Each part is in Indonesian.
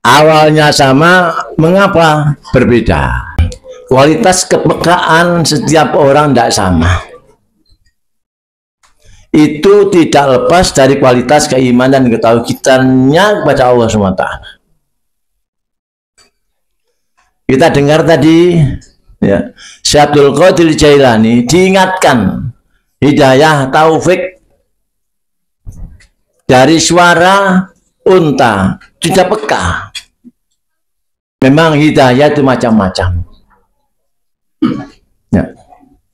Awalnya sama, mengapa berbeda? Kualitas kepekaan setiap orang tidak sama. Itu tidak lepas dari kualitas keimanan dan ketauhidannya kepada Allah SWT. Kita dengar tadi, ya, Syekh Abdul Qadir Jailani diingatkan hidayah taufik dari suara unta, tidak peka. Memang hidayah itu macam-macam. Ya.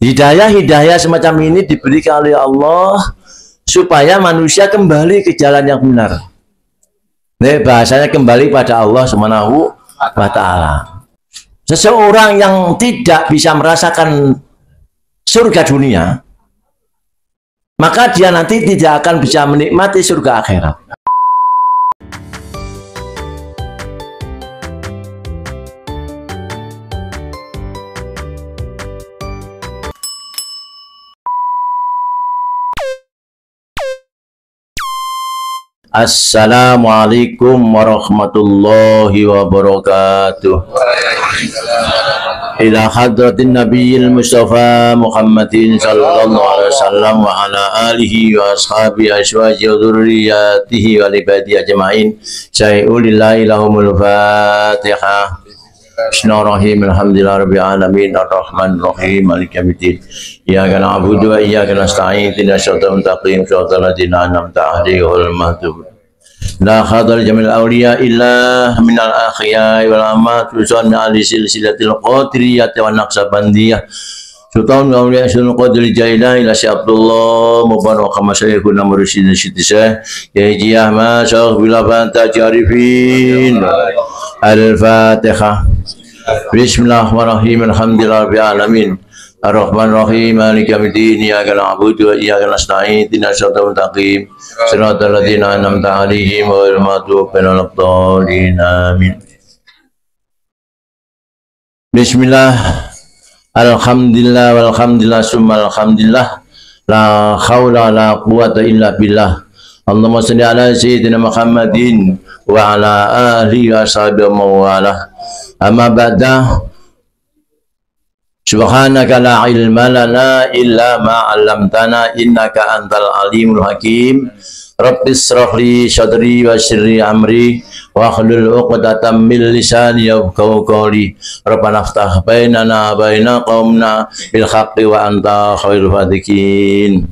Hidayah semacam ini diberikan oleh Allah supaya manusia kembali ke jalan yang benar. Nah, bahasanya kembali pada Allah Subhanahu wa Ta'ala. Seseorang yang tidak bisa merasakan surga dunia, maka dia nanti tidak akan bisa menikmati surga akhirat. Assalamualaikum warahmatullahi wabarakatuh. Ila hadratin nabiyil mustafa Muhammadin sallallahu alaihi wasallam wa ala alihi wa ashabihi aswaji wa dhurriyyatihi wa libadi ajma'in. Syai'ulillahi lahumul fatihah. Bismillahirrahmanirrahim. Alhamdulillahirabbil alamin arrahmanir rahim maliki yaumiddin. Iyyaka na'budu wa iyyaka nasta'in ihdinas siratal mustaqim siratal ladzina an'amta 'alaihim ghairil maghdubi la khadar jamil awliya illa minal akhyai wal amat usan ali silsilatil qadiriyah wa naqsabandiyah sultan awliya sultan qadir jailani ila Syekh Abdullah mubarak masyayikh namursid syitisa ya jiyah ma syekh bila banta jarifin al-fatihah. Bismillahirrahmanirrahim. Alhamdulillahirabbil alamin. Ar-Rahmanir-Rahim. Maliki yaumiddin. Iyyaka na'budu wa iyyaka nasta'in. Ihdinas siratal mustaqim. Siratal ladzina an'amta 'alaihim ghairil maghdubi 'alaihim. Amin. Bismillah. Alhamdulillah walhamdulillah summa alhamdulillah. La haula la quwata illa billah. Allahumma shalli ala sayyidina Muhammadin wa ala alihi wa sahbihi wa wala. Amma ba'da. Subhanaka la ilma lana illa ma 'allamtana innaka antal alimul hakim. Rabbis shrah li sadri wa yassir li amri wa hlul 'uqdatam min lisani yafqahu qawli. Rabbana iftah bainana wa baina qaumina bil haqqi wa anta khairul fatihin.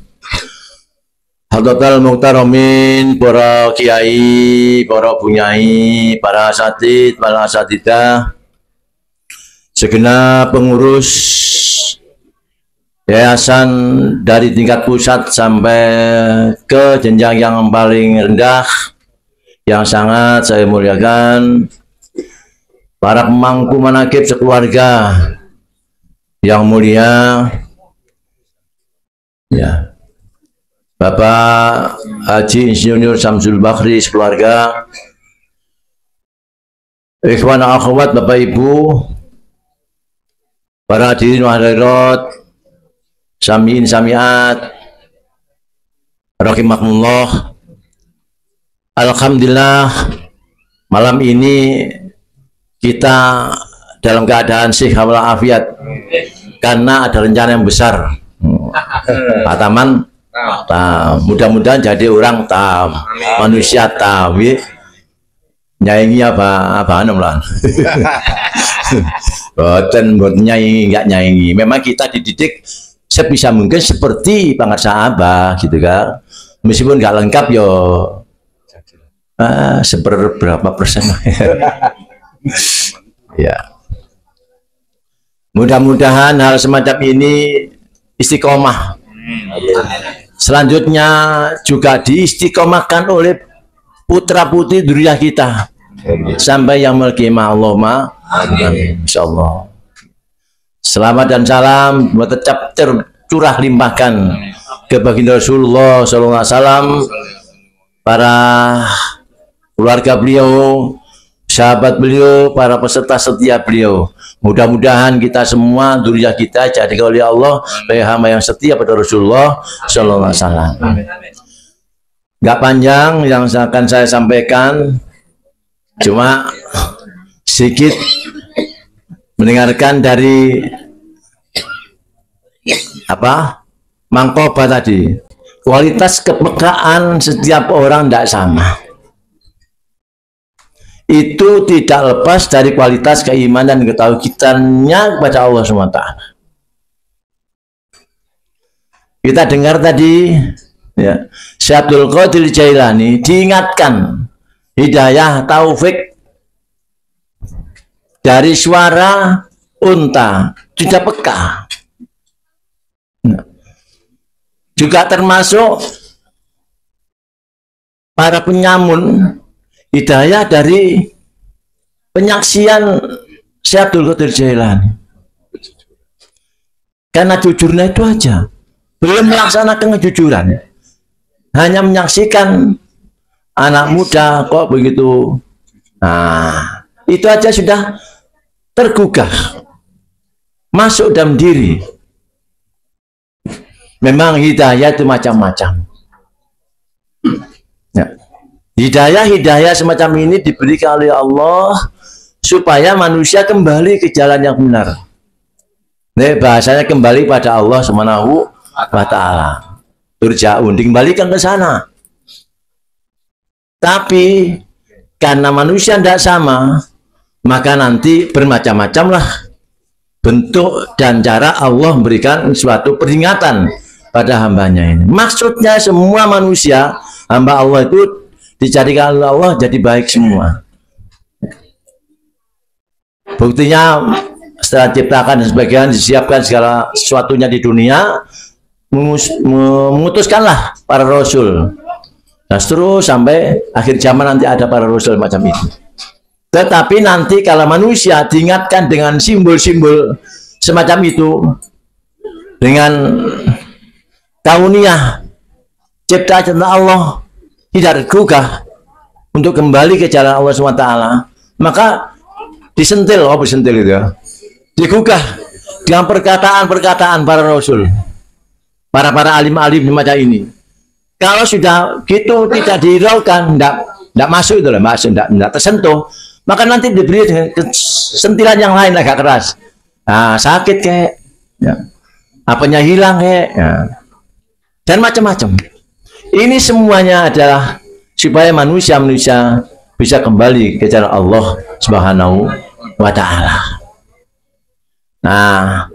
Hadratul muhtaramin, para kiai, para bunyai, para asatid, para asatidah, segenap pengurus yayasan dari tingkat pusat sampai ke jenjang yang paling rendah yang sangat saya muliakan, para pemangku manaqib sekeluarga yang mulia, ya, Bapak Haji Insinyur Samsul Bakri sekeluarga, ikhwan akhwat Bapak Ibu, para hadirin wa hadirat, samiin samiat, rahimakumullah. Alhamdulillah, malam ini kita dalam keadaan sehat walafiat karena ada rencana yang besar. Pak Taman, mudah-mudahan jadi orang tam, manusia tam, nyanyi apa lah. Boten nyanyi, nggak nyanyi. Memang kita dididik sebisa mungkin seperti pengarsa Abah, gitu kan. Meskipun nggak lengkap yo, seberapa persen. Ya. Mudah-mudahan hal semacam ini istiqomah. Selanjutnya juga diistiqomahkan oleh putra putri dzurriyyah kita sampai yang melkimah Allahumma amin. Insyaallah. Selamat dan salam tetap tercurah limpahkan ke baginda Rasulullah SAW, para keluarga beliau, sahabat beliau, para peserta setia beliau. Mudah-mudahan kita semua dzurriyyah kita jadi oleh Allah sebagai hamba yang setia pada Rasulullah SAW. Gak panjang yang akan saya sampaikan, Cuma sedikit mendengarkan dari apa Mangkoba tadi, kualitas kepekaan setiap orang tidak sama. Itu tidak lepas dari kualitas keimanan dan ketauhidannya kepada Allah SWT. Kita dengar tadi ya, Syekh Abdul Qadir Jailani diingatkan hidayah taufik dari suara unta, sudah peka. Juga termasuk para penyamun, hidayah dari penyaksian Syekh Abdul Qadir Jailani. Karena jujurnya itu aja, belum melaksanakan kejujuran, hanya menyaksikan anak muda kok begitu. Nah, itu aja sudah tergugah, masuk dalam diri. Memang hidayah itu macam-macam. Ya. Hidayah semacam ini diberikan oleh Allah supaya manusia kembali ke jalan yang benar. Nah, bahasanya kembali pada Allah Subhanahu wa Ta'ala. Turja'un, dikembalikan ke sana. Tapi karena manusia tidak sama, maka nanti bermacam-macam lah bentuk dan cara Allah memberikan suatu peringatan pada hambanya ini. Maksudnya semua manusia, hamba Allah itu dicarikan oleh Allah jadi baik semua. Buktinya setelah diciptakan dan sebagainya, disiapkan segala sesuatunya di dunia, memutuskanlah para rasul. Nah, terus sampai akhir zaman nanti ada para rasul macam itu. Tetapi nanti kalau manusia diingatkan dengan simbol-simbol semacam itu, dengan kauniyah ciptaan Allah tidak tergugah untuk kembali ke jalan Allah SWT, maka disentil, disentil itu ya, digugah dengan perkataan-perkataan para rasul, para alim-alim macam ini. Kalau sudah gitu tidak dihiraukan, tidak masuk itu lah, tidak tersentuh, maka nanti diberi sentilan yang lain agak keras. Nah, sakit kayak, ya. Apanya hilang kayak, ya. Dan macam-macam. Ini semuanya adalah supaya manusia bisa kembali ke jalan Allah Subhanahu wa Ta'ala. Nah,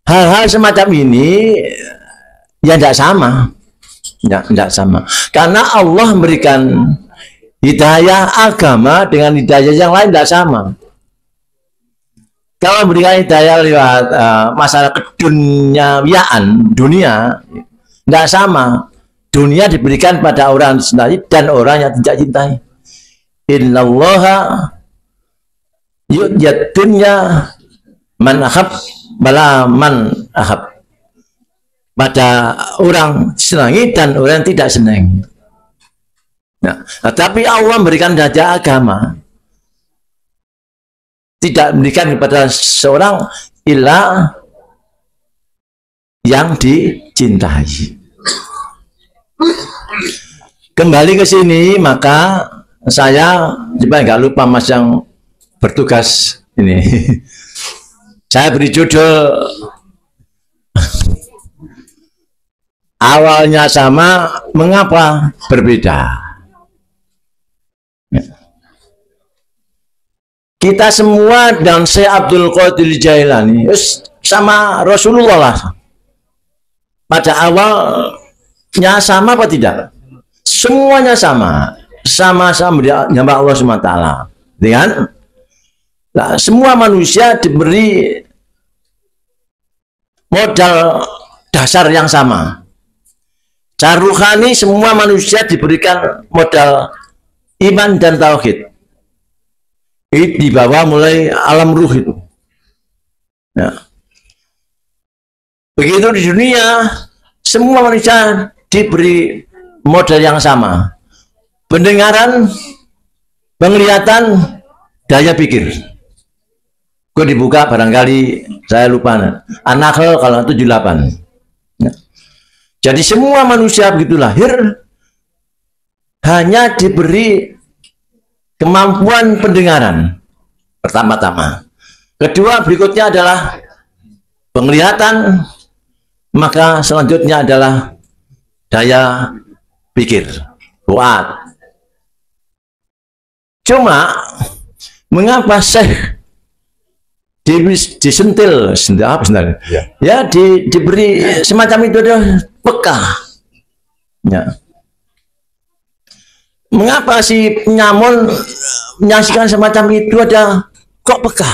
hal-hal semacam ini ya tidak sama. Tidak sama. Karena Allah memberikan hidayah agama dengan hidayah yang lain tidak sama. Kalau memberikan hidayah lewat masalah keduniaan, dunia, tidak sama. Dunia diberikan pada orang yang dicintai dan orang yang tidak cintai. Innallaha yu'yad dunya man akhab bala man akhab. Pada orang senangi dan orang yang tidak senang. Nah, tapi Allah memberikan hidayah agama, tidak memberikan kepada seorang illa yang dicintai. Kembali ke sini, maka saya supaya nggak lupa Mas yang bertugas ini, saya beri judul awalnya sama, mengapa berbeda? Kita semua dan Syekh Abdul Qadir Jailani sama Rasulullah lah. Pada awalnya sama apa tidak? Semuanya sama. Sama-sama menyembah Allah SWT. Dengan semua manusia diberi modal dasar yang sama. Secara ruhani semua manusia diberikan modal iman dan tauhid. Itu dibawa mulai alam ruh itu. Ya. Begitu di dunia, semua manusia diberi modal yang sama. Pendengaran, penglihatan, daya pikir. Gue dibuka barangkali saya lupa. An-Nahl kalau 78. Ya. Jadi semua manusia begitu lahir hanya diberi kemampuan pendengaran pertama-tama. Kedua berikutnya adalah penglihatan, maka selanjutnya adalah daya pikir, kuat. Cuma mengapa Syekh disentil, ya, diberi semacam itu adalah peka. Ya. Mengapa si penyamun menyaksikan semacam itu ada kok peka?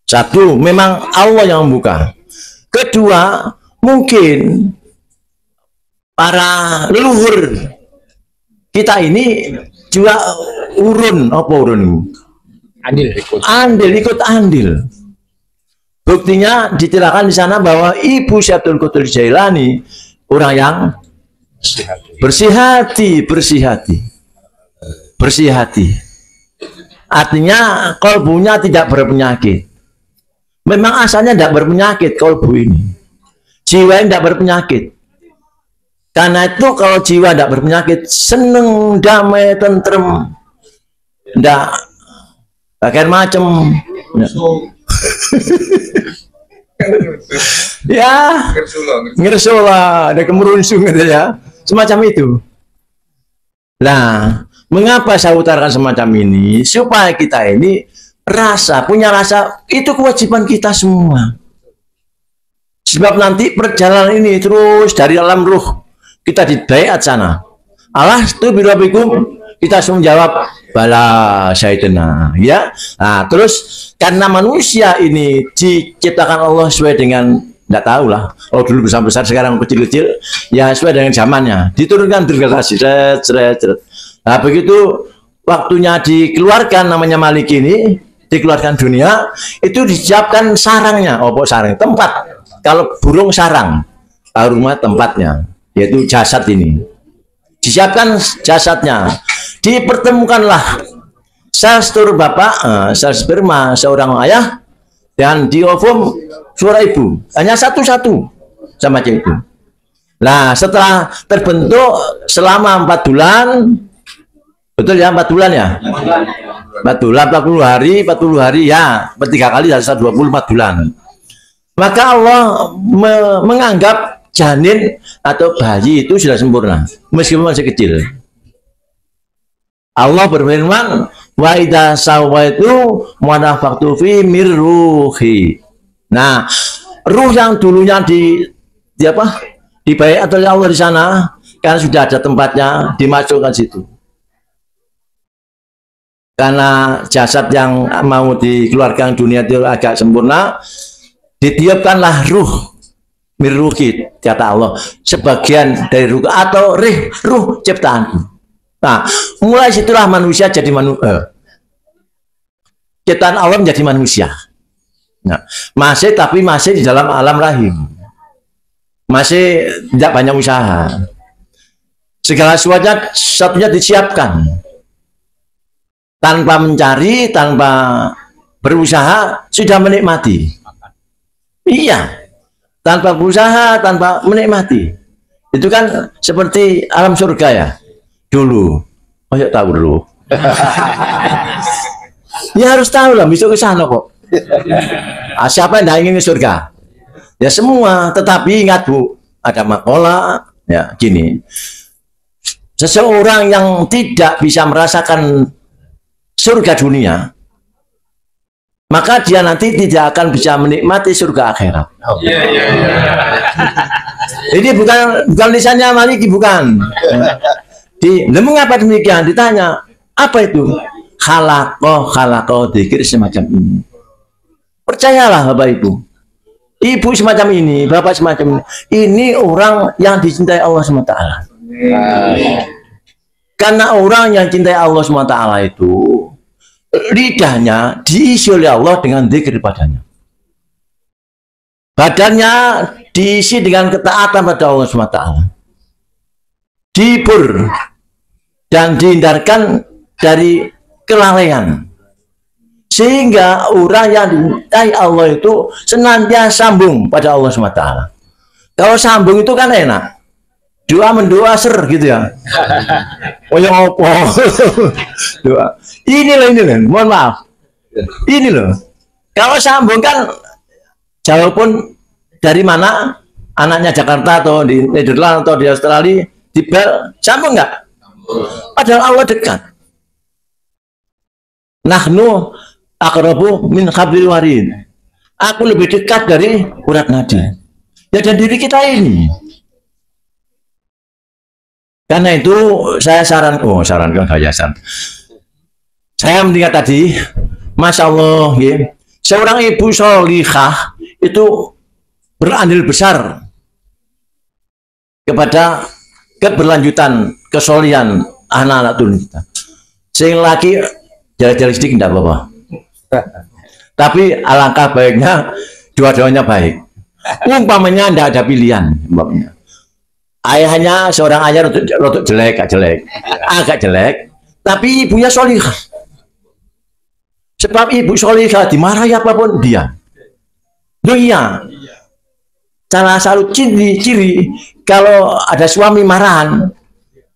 Satu, memang Allah yang membuka. Kedua, mungkin para leluhur kita ini juga urun, apa urun? Andil ikut andil. Buktinya diceritakan di sana bahwa Ibu Syekh Qadir Jailani orang yang bersih hati. Artinya kolbunya tidak berpenyakit. Memang asalnya tidak berpenyakit kolbu ini. Jiwa tidak berpenyakit. Karena itu kalau jiwa tidak berpenyakit, seneng, damai, tentrem, tidak bagian macam. Ya, ngersula, ada kemerunsung gitu ya, semacam itu. Nah, mengapa saya utarakan semacam ini? Supaya kita ini punya rasa, itu kewajiban kita semua. Sebab nanti perjalanan ini terus dari alam ruh, kita di baiat sana. Allah itu birabikum, kita semua jawab bala syaitana, ya. Nah, terus karena manusia ini diciptakan Allah sesuai dengan, tidak tahu lah, kalau dulu besar-besar sekarang kecil-kecil, ya sesuai dengan zamannya, diturunkan degradasi, nah begitu waktunya dikeluarkan namanya Malik ini, dikeluarkan dunia, itu disiapkan sarangnya, sarang, tempat, kalau burung sarang, rumah tempatnya, yaitu jasad ini, disiapkan jasadnya, dipertemukanlah sel telur bapak, sel sperma seorang ayah, dan di ovum suara ibu, hanya satu-satu sama itu. Nah, setelah terbentuk selama 4 bulan, betul ya, 4 bulan ya? 4 bulan, 40 hari ya, per 3 kali 24 bulan. Maka Allah menganggap janin atau bayi itu sudah sempurna, meskipun masih kecil. Allah berfirman, wa idza sawaitu wa nafaktu fi mirruhi. Nah, ruh yang dulunya dibayar oleh Allah di sana, karena sudah ada tempatnya, dimasukkan situ. Karena jasad yang mau dikeluarkan dunia itu agak sempurna, ditiupkanlah ruh mirruhi, kata Allah, sebagian dari ruh atau ruh ciptaanku. Nah, mulai situlah manusia jadi ciptaan Allah menjadi manusia. Nah, tapi masih di dalam alam rahim, masih tidak banyak usaha. Segala satunya disiapkan tanpa mencari, tanpa berusaha, sudah menikmati. Iya, tanpa berusaha, tanpa menikmati. Itu kan seperti alam surga ya. Dulu, tahu dulu. Ya harus tahu lah, besok ke sana kok. Siapa yang tidak ingin ke surga? Ya semua, tetapi ingat Bu, ada makalah, ya gini. Seseorang yang tidak bisa merasakan surga dunia, maka dia nanti tidak akan bisa menikmati surga akhirat. Ini bukan lisannya Maliki, bukan. Mengapa demikian? Ditanya, apa itu? Khalaqo dzikir semacam ini. Percayalah Bapak Ibu. Ibu semacam ini, Bapak semacam ini. Ini orang yang dicintai Allah SWT. Karena orang yang cintai Allah SWT itu, lidahnya diisi oleh Allah dengan dzikir padanya. Badannya diisi dengan ketaatan pada Allah SWT. Dihibur dan dihindarkan dari kelalaian, sehingga orang yang dicintai Allah itu senantiasa sambung pada Allah SWT. Kalau sambung itu kan enak, doa mendoa ser gitu ya. Oh yang apa? Doa. Ini loh, mohon maaf. Ini loh. Kalau sambung kan jauh pun dari mana anaknya Jakarta atau di Nederland atau di Australia di bel sambung nggak? Padahal Allah dekat. Nahnu aqrabu min hablil warid. Aku lebih dekat dari urat nadi. Ya dan diri kita ini. Karena itu saya sarankan gayasan. Saya melihat tadi, Masya Allah, ya, seorang ibu sholihah itu berandil besar kepada keberlanjutan kesolihan anak-anak turun kita. Sing laki jalan-jalan sedikit tidak apa-apa. Tapi alangkah baiknya dua-duanya baik. Umpamanya tidak ada pilihan, umpamanya. Ayahnya seorang ayah rotok jelek, agak jelek, tapi ibunya solihah. Sebab ibu solihah dimarahi apapun dia. Iya. Salah satu ciri kalau ada suami marahan,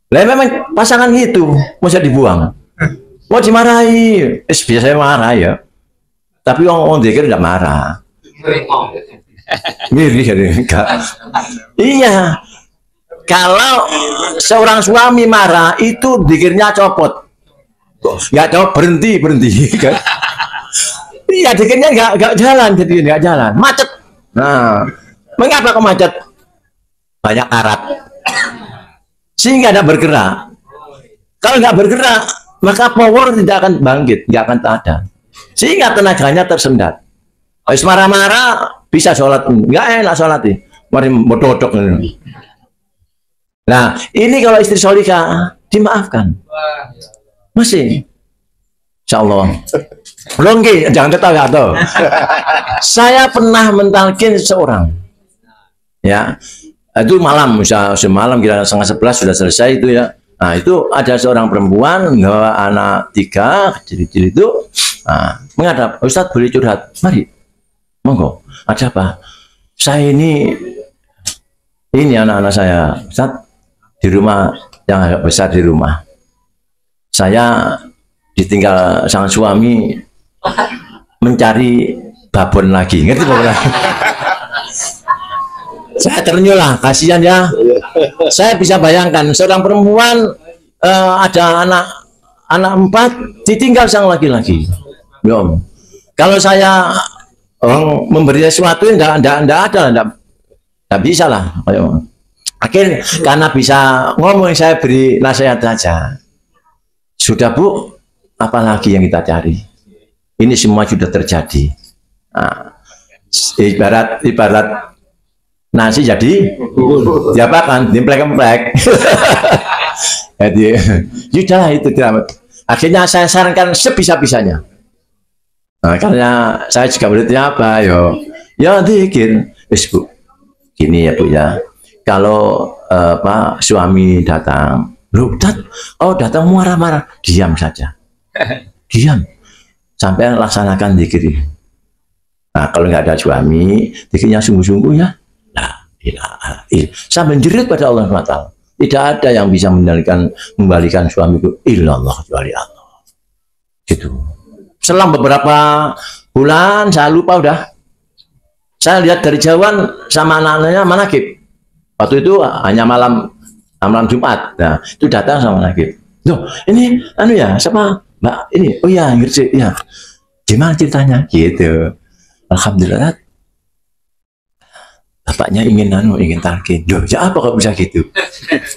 lah memang pasangan itu mau dibuang, mau dimarahi, biasanya marah ya. Tapi orang dia tidak marah. Ngiri enggak. Iya. Kalau seorang suami marah itu dikirnya copot. Nggak copot, berhenti kan. Iya, dikirnya nggak jalan, jadi nggak jalan, macet. Nah, mengapa kok macet? Banyak karat. Sehingga tidak bergerak. Kalau nggak bergerak, maka power tidak akan bangkit, nggak akan ada. Sehingga tenaganya tersendat. Habis marah-marah bisa sholat, nggak enak sholat nih. Mari bodok ini. Nah, ini kalau istri solika dimaafkan. Masih. Insya Allah. Belum jangan ketawa atau. Saya pernah mentalkin seorang. Ya, itu malam, semalam kira 10:30 sudah selesai itu ya. Nah, itu ada seorang perempuan, anak 3, kecil-kecil itu, menghadap, Ustadz boleh curhat? Mari, monggo. Ada apa? Saya ini anak-anak saya, Ustadz, di rumah yang agak besar di rumah. Saya ditinggal sang suami mencari babon lagi, ngerti babon lagi? Saya ternyuh lah, kasihan ya. Saya bisa bayangkan seorang perempuan ada anak 4 ditinggal sang laki-laki. Belum. Kalau saya memberi sesuatu tidak bisa lah. Akhirnya karena bisa ngomong saya beri nasihat saja. Sudah Bu, apalagi yang kita cari? Ini semua sudah terjadi. Nah, ibarat nasi jadi diapakan? Dimplek-emplek. Jadi, sudah itu tidak. Akhirnya saya sarankan sebisa-bisanya. Nah, karena saya juga muridnya apa, ya dikir, Bu, gini ya Bu ya. Kalau suami datang, datang marah-marah, diam saja, diam, sampai laksanakan zikir. Nah, kalau nggak ada suami, zikirnya sungguh-sungguh ya. Saya menjerit pada Allah SWT. Tidak ada yang bisa membalikan suamiku illallah kecuali Allah. Gitu. Selang beberapa bulan, saya lupa udah. Saya lihat dari jauhan sama anak-anaknya manakib. Waktu itu hanya malam Jumat. Nah, itu datang sama manakib. Loh, ini ya, siapa? Mbak ini. Oh iya, ngerti ya. Gimana ceritanya? Gitu. Alhamdulillah. Bapaknya ingin talqin. Loh, ya apa kok bisa gitu?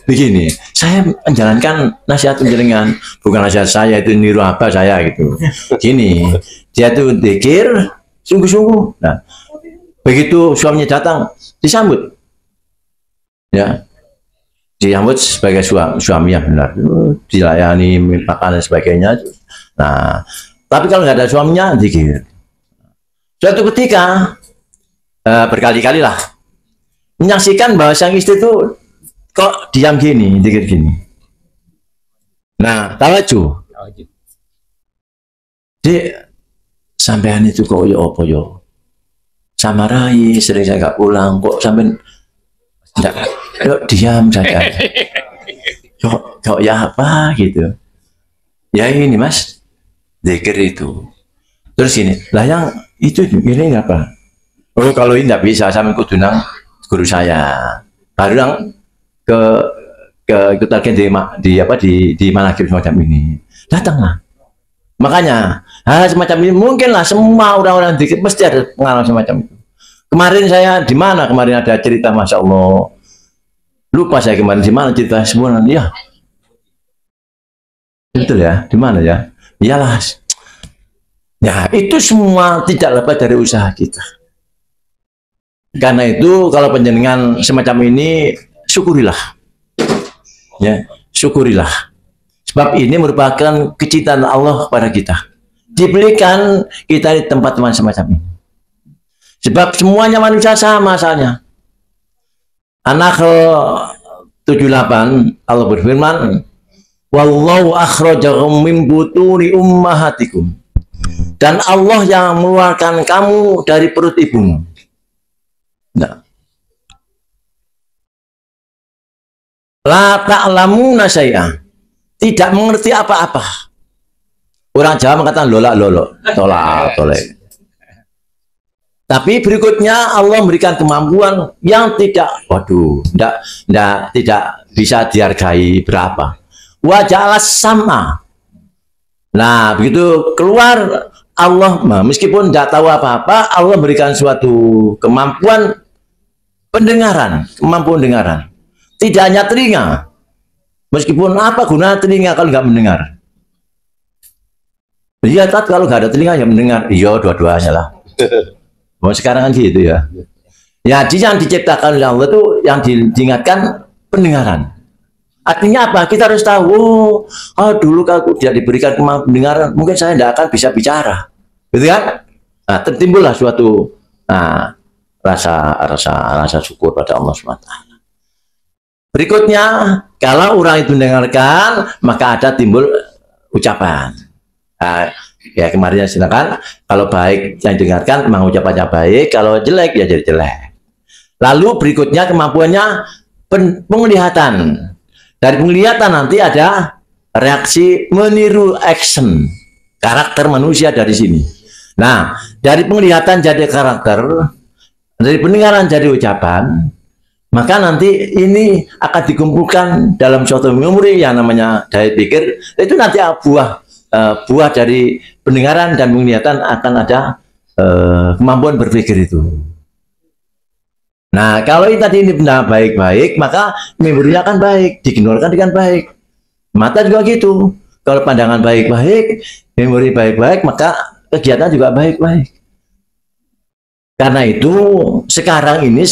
Begini, saya menjalankan nasihat penjaringan, bukan nasihat saya itu niru apa saya gitu. Gini, dia tuh zikir sungguh-sungguh. Nah, begitu suaminya datang, disambut. Ya, disambut sebagai suami yang benar, dilayani makan dan sebagainya. Nah, tapi kalau nggak ada suaminya, zikir. Suatu ketika berkali-kali lah menyaksikan bahwa sang istri itu kok diam gini, zikir gini. Nah, tawajuh. Di sampean itu kok yo apa yo? Samarai sering saya nggak pulang kok sampean Yuk diam saja. Kok ya apa gitu. Ya ini mas, zikir itu. Terus ini, lah yang itu ini apa? Oh kalau ini tidak bisa, saya kudu nang guru saya. Baru yang ke ikut lagi di manakib semacam ini. Datanglah. Makanya hal semacam ini mungkinlah semua orang-orang zikir mesti ada pengalaman semacam itu. Kemarin saya di mana? Kemarin ada cerita, masya Allah. Lupa saya kemarin di mana cerita semua. Ya, betul ya. Di mana ya? Iyalah. Ya, itu semua tidak lepas dari usaha kita. Karena itu kalau penjenengan semacam ini syukurilah. Ya, syukurilah. Sebab ini merupakan kecintaan Allah kepada kita. Diberikan kita di tempat-tempat semacam ini. Sebab semuanya manusia sama asalnya. Anak 78 Allah berfirman, wallahu akhrajakum min butuni ummahatikum. Dan Allah yang mengeluarkan kamu dari perut ibumu. Nah. La ta'lamuna syai'an. Tidak mengerti apa-apa. Orang Jawa mengatakan lolak-lolok, tolak-tolak. Tapi berikutnya Allah memberikan kemampuan yang tidak, waduh, tidak bisa dihargai berapa. Waja'ala sama. Nah, begitu keluar Allah, meskipun tidak tahu apa-apa, Allah berikan suatu kemampuan pendengaran, kemampuan dengaran. Tidak hanya telinga. Meskipun apa guna telinga kalau nggak mendengar? Lihat kalau nggak ada telinga yang mendengar, iya dua-duanya lah. Mau sekarang kan gitu ya. Ya, yang diciptakan oleh Allah itu yang diingatkan pendengaran. Artinya apa? Kita harus tahu, dulu kalau tidak diberikan kemampuan pendengaran, mungkin saya tidak akan bisa bicara. Gitu kan? Nah, tertimbullah suatu rasa syukur pada Allah SWT. Berikutnya, kalau orang itu mendengarkan, maka ada timbul ucapan. Ya kemarin silakan, kalau baik yang dengarkan, memang ucapannya baik, kalau jelek ya jadi jelek. Lalu berikutnya kemampuannya penglihatan. Dari penglihatan nanti ada reaksi meniru action, karakter manusia dari sini. Nah, dari penglihatan jadi karakter, dari pendengaran jadi ucapan, maka nanti ini akan dikumpulkan dalam suatu memori yang namanya daya pikir. Itu nanti buah dari pendengaran dan penglihatan akan ada kemampuan berpikir itu. Nah, kalau tadi ini benar baik-baik, maka memorinya akan baik, dikeluarkan dengan baik. Mata juga gitu. Kalau pandangan baik-baik, memori baik-baik, maka kegiatan juga baik-baik. Karena itu sekarang ini,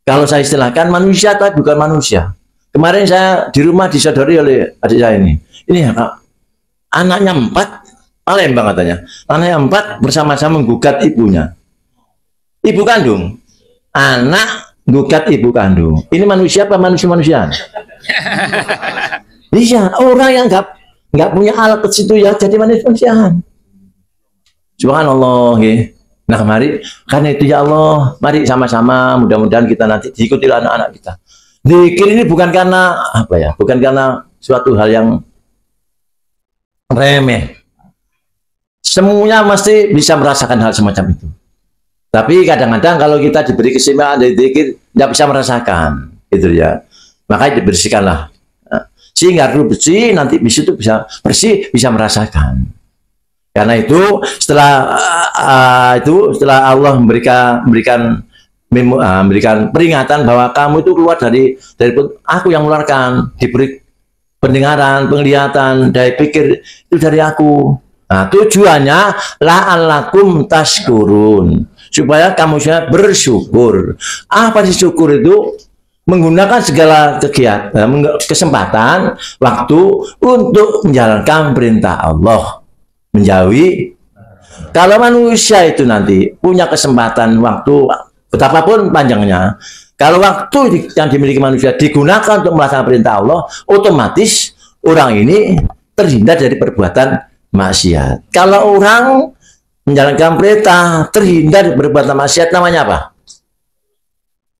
kalau saya istilahkan manusia tapi bukan manusia. Kemarin saya di rumah disodori oleh adik saya ini. Ini ya Pak, anaknya 4, Palembang katanya. Anaknya 4 bersama-sama menggugat ibunya. Ibu kandung. Anak gugat ibu kandung. Ini manusia apa manusia-manusia? Iya, orang yang nggak punya alat ke situ ya jadi manusia. Subhanallah. Ya. Nah, mari karena itu ya Allah, mari sama-sama mudah-mudahan kita nanti diikuti anak-anak kita. Zikir ini bukan karena apa ya? Bukan karena suatu hal yang remeh. Semuanya mesti bisa merasakan hal semacam itu. Tapi kadang-kadang kalau kita diberi keseimbangan dari zikir, tidak bisa merasakan, gitu ya. Makanya dibersihkanlah. Sehingga ruh bersih, nanti bis itu bisa bersih, bisa merasakan. Karena itu setelah Allah memberikan peringatan bahwa kamu itu keluar dari aku yang mengeluarkan, diberi pendengaran, penglihatan, daya pikir itu dari aku. Nah, tujuannya la'allakum tashkurun. Supaya kamu bisa bersyukur. Apa sih syukur itu? Menggunakan segala kegiatan, kesempatan, waktu untuk menjalankan perintah Allah. Menjauhi. Kalau manusia itu nanti punya kesempatan waktu, betapapun panjangnya, kalau waktu yang dimiliki manusia digunakan untuk melaksanakan perintah Allah, otomatis orang ini terhindar dari perbuatan maksiat. Kalau orang menjalankan perintah terhindar berbuat maksiat, namanya apa?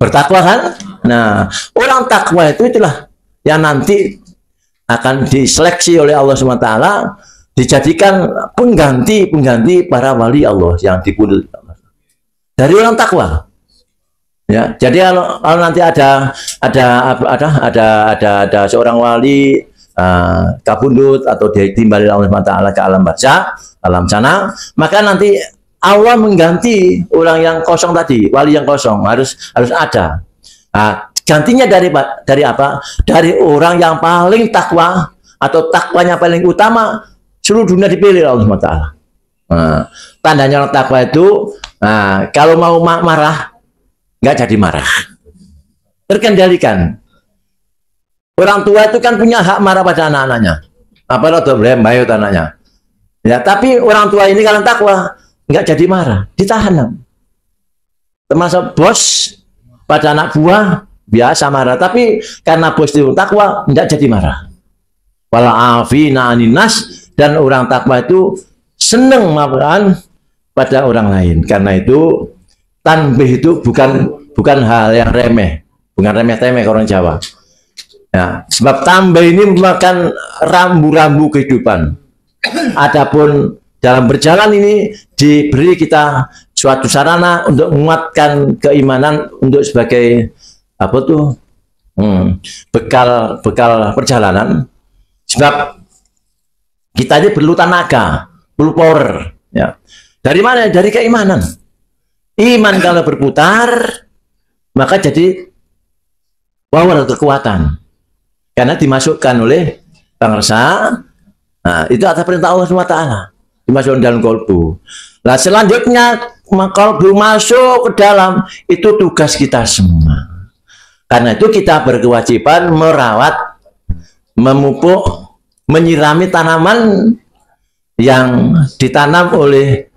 Bertakwa kan? Nah, orang takwa itu itulah yang nanti akan diseleksi oleh Allah SWT, dijadikan pengganti para wali Allah yang dipilih dari orang takwa. Ya, jadi kalau nanti ada seorang wali kabundut atau ditimbali Allah SWT ke alam barzah, alam sana, maka nanti Allah mengganti orang yang kosong tadi, wali yang kosong harus ada. Nah, gantinya dari apa? Dari orang yang paling takwa atau takwanya paling utama, seluruh dunia dipilih Allah SWT. Nah, tandanya orang takwa itu, nah, kalau mau marah, nggak jadi marah. Terkendalikan. Orang tua itu kan punya hak marah pada anak-anaknya. Apa lo tuh bayut anaknya? Ya, tapi orang tua ini kalau takwa, nggak jadi marah, ditahan. Termasuk bos pada anak buah biasa marah, tapi karena bos itu takwa, nggak jadi marah. Wala'afina aninas, dan orang takwa itu senang maafkan pada orang lain. Karena itu tanbih itu bukan hal yang remeh, bukan remeh-temeh orang Jawa. Ya, sebab tanbih ini merupakan rambu-rambu kehidupan. Adapun dalam berjalan ini diberi kita suatu sarana untuk menguatkan keimanan untuk sebagai apa tuh bekal perjalanan. Sebab kita ini perlu tenaga, perlu power. Ya. Dari mana? Dari keimanan. Iman kalau berputar, maka jadi power atau kekuatan. Karena dimasukkan oleh bangsa. Nah, itu atas perintah Allah SWT. Dimasukkan dalam kolbu. Nah, selanjutnya kolbu masuk ke dalam, itu tugas kita semua. Karena itu kita berkewajiban merawat, memupuk, menyirami tanaman yang ditanam oleh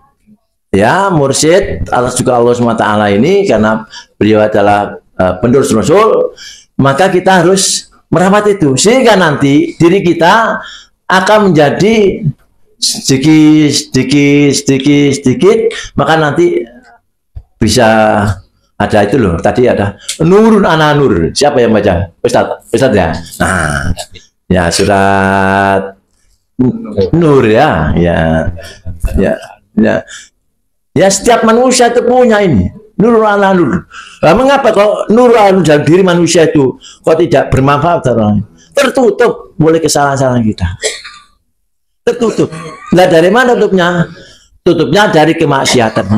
ya mursyid atas juga Allah SWT ini, karena beliau adalah penerus Rasul, maka kita harus merawat itu sehingga nanti diri kita akan menjadi sedikit, maka nanti bisa ada itu loh. Tadi ada nurun ana nur. Siapa yang baca? Ustaz ya. Nah, ya surat nur ya. Ya setiap manusia itu punya ini. Nur ala nur. Nah, mengapa kok nur ala dalam diri manusia itu kok tidak bermanfaat? Tertutup boleh kesalahan-kesalahan kita. Tertutup. Nah, dari mana tutupnya? Tutupnya dari kemaksiatan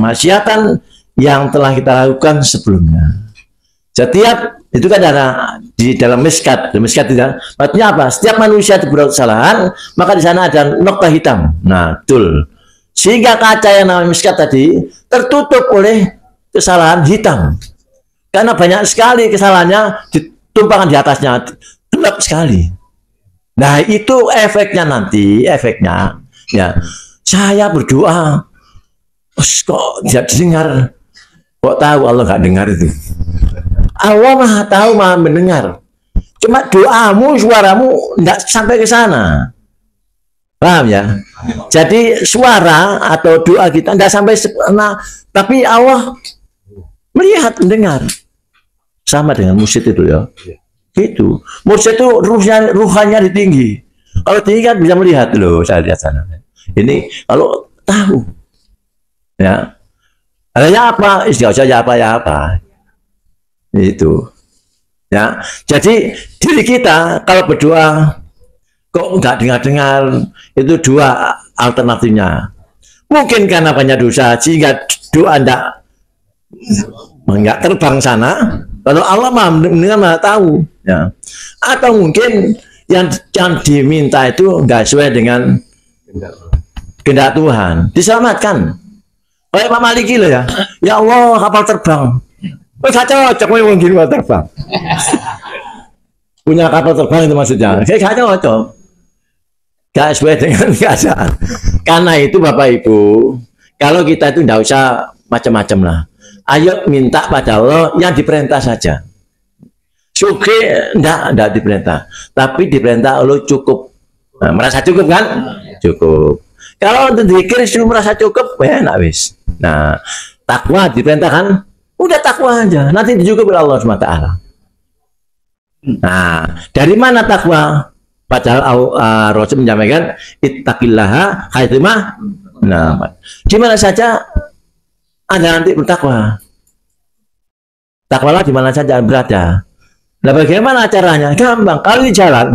yang telah kita lakukan sebelumnya. Setiap itu kan ada di dalam miskat tidak. Maksudnya apa? Setiap manusia itu berbuat kesalahan, maka di sana ada noktah hitam. Nah, betul. Sehingga kaca yang namanya miskat tadi tertutup oleh kesalahan hitam. Karena banyak sekali kesalahannya ditumpahkan di atasnya, gelap sekali. Nah, itu efeknya nanti, ya. Saya berdoa, kok tidak didengar. Kok tahu Allah nggak dengar itu? Allah Maha tahu, Maha mendengar. Cuma doamu, suaramu tidak sampai ke sana. Paham ya? Jadi suara atau doa kita tidak sampai sana, tapi Allah melihat, mendengar. Sama dengan mursyid itu ya. Gitu. Mursyid itu ruhannya tinggi. Kalau tinggi kan bisa melihat loh, saya lihat sana. Ini kalau tahu. Ya. Adanya apa? Istighosah apa. Itu. Ya. Jadi diri kita kalau berdoa kok nggak dengar-dengar, itu dua alternatifnya. Mungkin karena banyak dosa sehingga doa nggak terbang sana. Kalau Allah mendengar, Maha tahu. Ya. Atau mungkin yang diminta itu nggak sesuai dengan kehendak Tuhan, diselamatkan. Kayak Pak Maliki loh ya. Ya Allah, kapal terbang. Gak cocok mungkin kapal terbang. Punya kapal terbang itu maksudnya. Gak cocok. Gak sesuai dengan keadaan. Karena itu Bapak Ibu, kalau kita itu tidak usah macam-macam lah. Ayo minta pada Allah yang diperintah saja. Syukur tidak diperintah. Tapi diperintah Allah cukup. Nah, merasa cukup kan? Cukup. Kalau untuk zikir sudah merasa cukup, ya enak wis. Nah, takwa diperintahkan Udah takwa aja, nanti dicukupi oleh Allah SWT. Nah, dari mana takwa? Padahal Rasul menyampaikan ittaqillaha haitsuma. Nah, di mana saja Anda nanti bertakwa. Takwalah di mana saja berada. Nah, bagaimana caranya? Gampang. Kalau di jalan,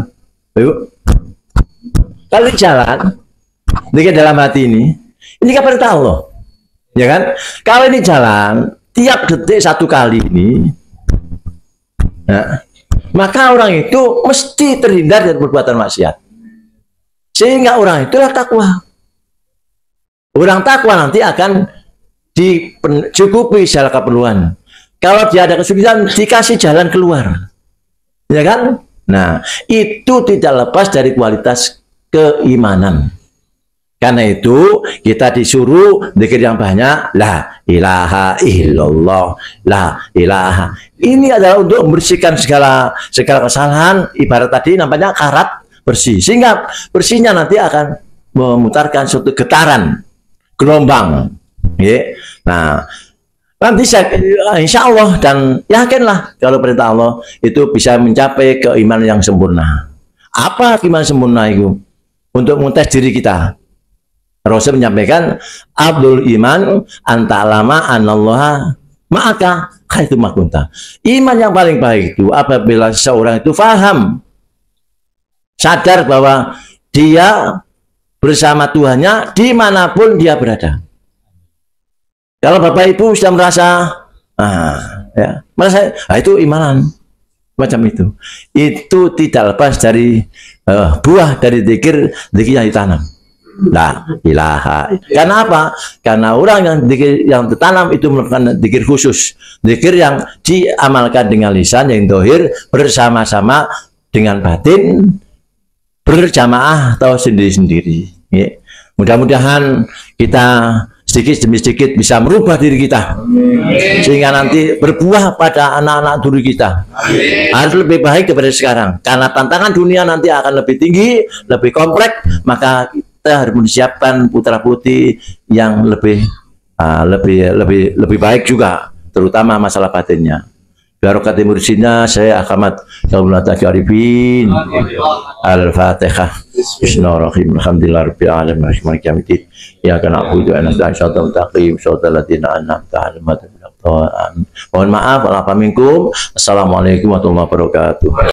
kalau di jalan, di dalam hati ini kan perintah Allah, ya kan? Kalau ini jalan, tiap detik satu kali ini, nah, maka orang itu mesti terhindar dari perbuatan maksiat. Sehingga orang itulah takwa. Orang takwa nanti akan dicukupi segala keperluan. Kalau dia ada kesulitan, dikasih jalan keluar. Ya kan? Nah, itu tidak lepas dari kualitas keimanan. Karena itu kita disuruh zikir yang banyak, la ilaha illallah, la ilaha. Ini adalah untuk membersihkan segala kesalahan, ibarat tadi namanya karat bersih. Sehingga bersihnya nanti akan memutarkan suatu getaran, gelombang. Ya. Nah, nanti insya Allah dan yakinlah kalau perintah Allah itu bisa mencapai keimanan yang sempurna. Apa keimanan sempurna itu? Untuk mengetes diri kita. Rasul menyampaikan Abdul iman anta lama anallaha maka itu makunta. Iman yang paling baik itu apabila seorang itu faham, sadar bahwa dia bersama Tuhannya dimanapun dia berada. Kalau Bapak Ibu sudah merasa merasa itu imanan macam itu tidak lepas dari buah dari zikir yang ditanam. La ilaha. Karena apa? Karena orang yang tertanam itu merupakan zikir khusus, zikir yang diamalkan dengan lisan yang dohir bersama-sama dengan batin, berjamaah atau sendiri-sendiri. Ya. Mudah-mudahan kita sedikit demi sedikit bisa merubah diri kita, sehingga nanti berbuah pada anak-anak diri kita. Harus lebih baik daripada sekarang, karena tantangan dunia nanti akan lebih tinggi, lebih kompleks. Maka kita harus menyiapkan putra putri yang lebih baik juga, terutama masalah batinnya. Barokati mursidina saya Ahmad Kaulata Arifin. Al-Fatihah. Bismillahirrahmanirrahim. Alhamdulillahirabbil alamin. Maliki yaumiddin. Iyyaka na'budu wa iyyaka nasta'in. Shiratal ladzina an'amta 'alaihim. Mohon maaf, wa'alaikum. Assalamualaikum warahmatullahi wabarakatuh.